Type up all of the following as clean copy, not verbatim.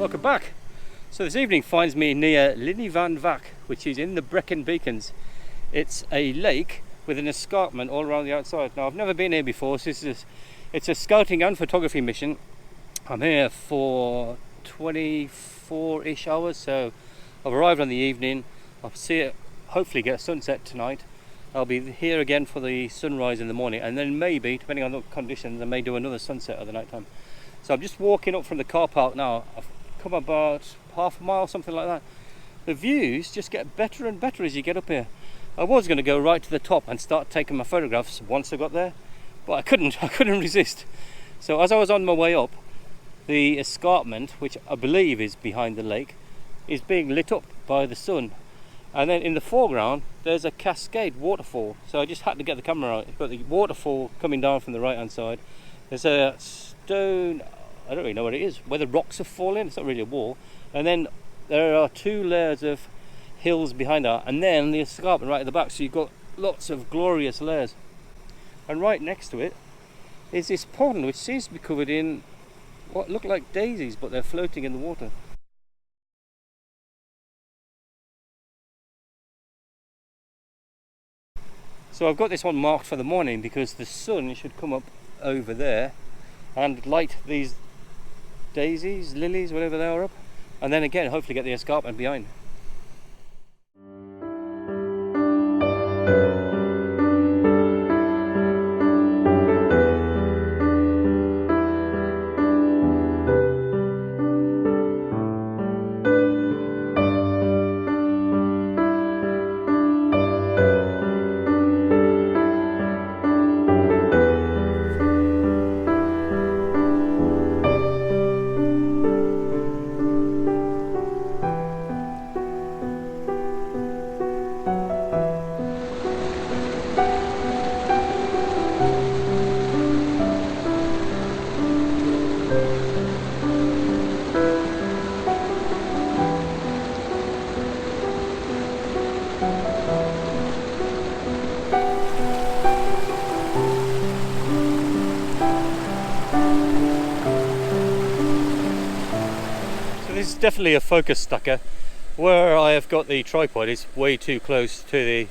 welcome back. So this evening finds me near Llyn y Fan Fach, which is in the Brecon Beacons. It's a lake with an escarpment all around the outside. Now I've never been here before, so it's a scouting and photography mission. I'm here for 24-ish hours, so I've arrived on the evening. I'll see it, hopefully get a sunset tonight. I'll be here again for the sunrise in the morning, and then maybe, depending on the conditions, I may do another sunset at the night time. So I'm just walking up from the car park now. I've come about half a mile, something like that. The views just get better and better as you get up here. I was going to go right to the top and start taking my photographs once I got there, but I couldn't resist. So as I was on my way up, the escarpment, which I believe is behind the lake, is being lit up by the sun. And then in the foreground, there's a cascade waterfall. So I just had to get the camera out. You've got the waterfall coming down from the right hand side. There's a stone, I don't really know what it is, where the rocks have fallen. It's not really a wall. And then there are two layers of hills behind that, and then the escarpment right at the back. So you've got lots of glorious layers. And right next to it is this pond, which seems to be covered in what look like daisies, but they're floating in the water. So I've got this one marked for the morning because the sun should come up over there and light these daisies, lilies, whatever they are up, and then again hopefully get the escarpment behind. This is definitely a focus stucker. Where I have got the tripod is way too close to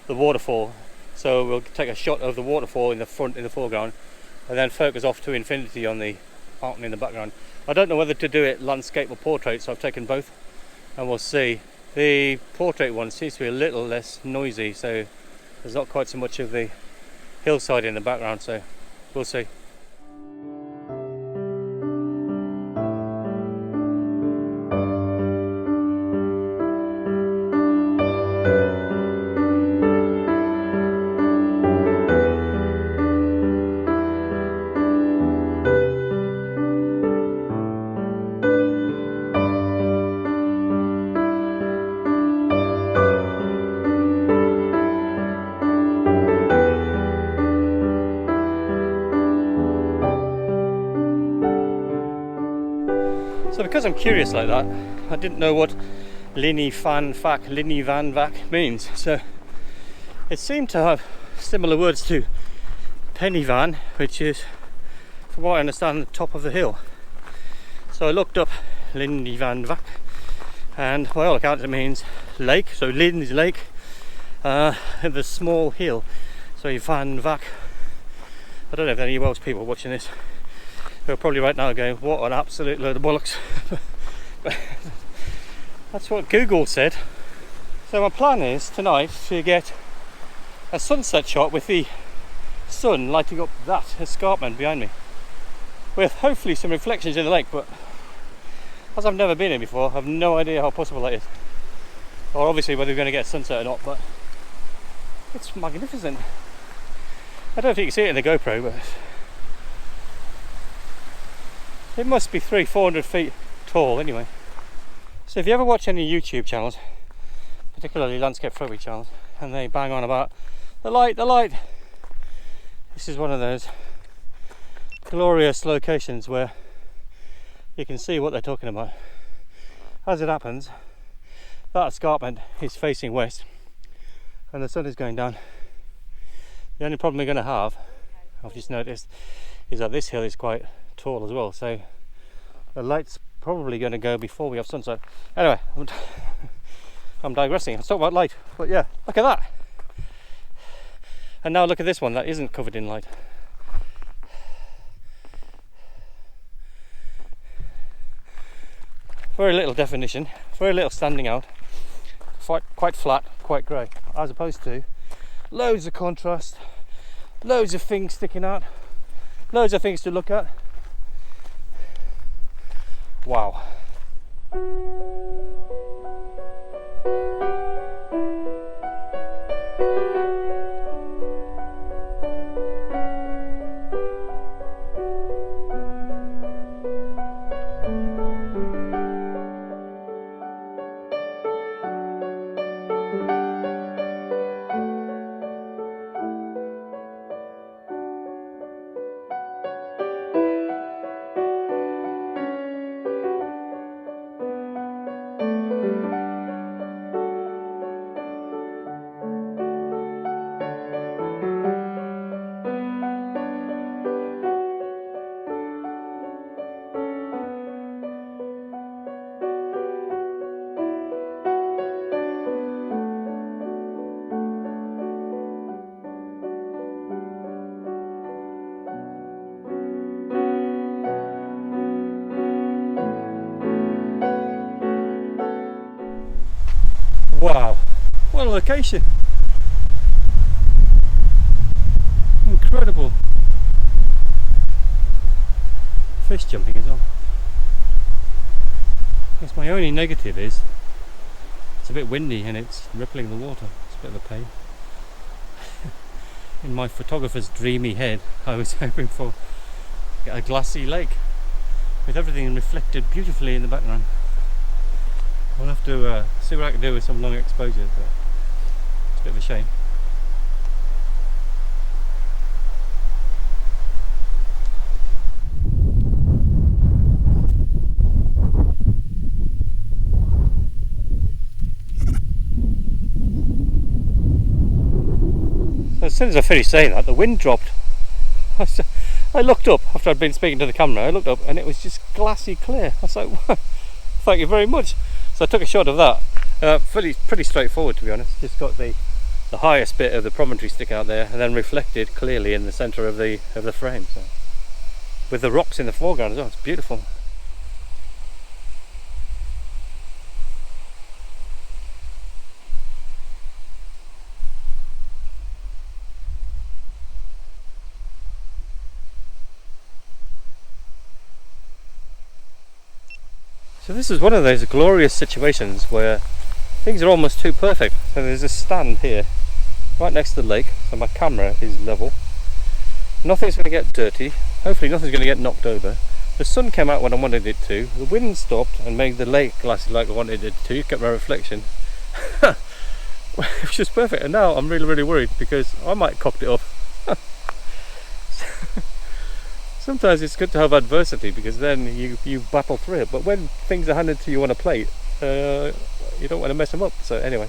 the waterfall, so we'll take a shot of the waterfall in the foreground, and then focus off to infinity on the mountain in the background. I don't know whether to do it landscape or portrait, so I've taken both, and we'll see. The portrait one seems to be a little less noisy, so there's not quite so much of the hillside in the background, so we'll see. So because I'm curious like that, I didn't know what Llyn y Fan Fach, Llyn y Fan Fach means. So it seemed to have similar words to penny van, which is, from what I understand, the top of the hill. So I looked up Llyn y Fan Fach, and by all accounts it means lake. So Llyn is lake, and the small hill. So y Fan Fach. I don't know if there are any Welsh people watching this. They're probably right now going, what an absolute load of bollocks. But that's what Google said. So my plan is tonight to get a sunset shot with the sun lighting up that escarpment behind me, with hopefully some reflections in the lake, but as I've never been here before, I have no idea how possible that is, or obviously whether we're going to get a sunset or not, but it's magnificent. I don't know if you can see it in the GoPro, but it must be 300-400 feet tall anyway. So if you ever watch any YouTube channels, particularly landscape photography channels, and they bang on about the light, this is one of those glorious locations where you can see what they're talking about. As it happens, that escarpment is facing west and the sun is going down. The only problem we're going to have, I've just noticed, is that this hill is quite tall as well, so the light's probably going to go before we have sunset. Anyway, I'm digressing. Let's talk about light. But yeah, look at that. And now look at this one that isn't covered in light. Very little definition, very little standing out, quite flat, quite grey, as opposed to loads of contrast, loads of things sticking out, loads of things to look at. Wow. Wow, what a location! Incredible. Fish jumping as well. I guess my only negative is it's a bit windy and it's rippling the water. It's a bit of a pain. In my photographer's dreamy head, I was hoping for a glassy lake with everything reflected beautifully in the background. We'll have to see what I can do with some long exposures, but it's a bit of a shame. As soon as I finished saying that, the wind dropped. I looked up after I'd been speaking to the camera. I looked up and it was just glassy clear. I was like, thank you very much. So I took a shot of that. Pretty straightforward, to be honest. Just got the highest bit of the promontory stick out there, and then reflected clearly in the centre of the frame. So, with the rocks in the foreground as well, it's beautiful. So this is one of those glorious situations where things are almost too perfect. So there's a stand here, right next to the lake, so my camera is level. Nothing's going to get dirty, hopefully nothing's going to get knocked over. The sun came out when I wanted it to, the wind stopped and made the lake glassy like I wanted it to, kept my reflection. It was just perfect, and now I'm really worried because I might cocked it up. Sometimes it's good to have adversity because then you battle through it, but when things are handed to you on a plate, you don't want to mess them up. So anyway,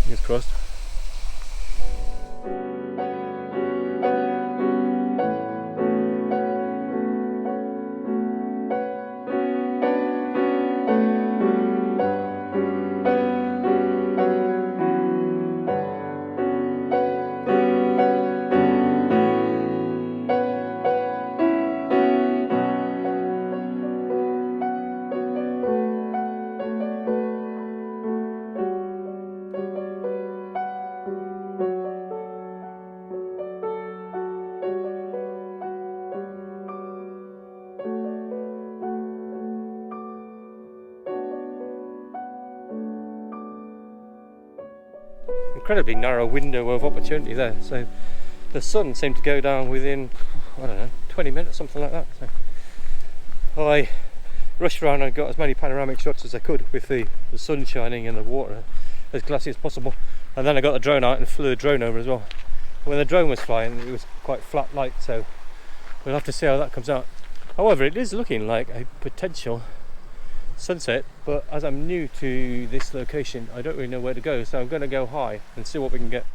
fingers crossed. Incredibly narrow window of opportunity there, so the sun seemed to go down within, I don't know, 20 minutes, something like that. So I rushed around and got as many panoramic shots as I could with the sun shining and the water as glassy as possible, and then I got the drone out and flew the drone over as well. When the drone was flying, it was quite flat light, so we'll have to see how that comes out. However, it is looking like a potential sunset, but as I'm new to this location, I don't really know where to go, so I'm going to go high and see what we can get.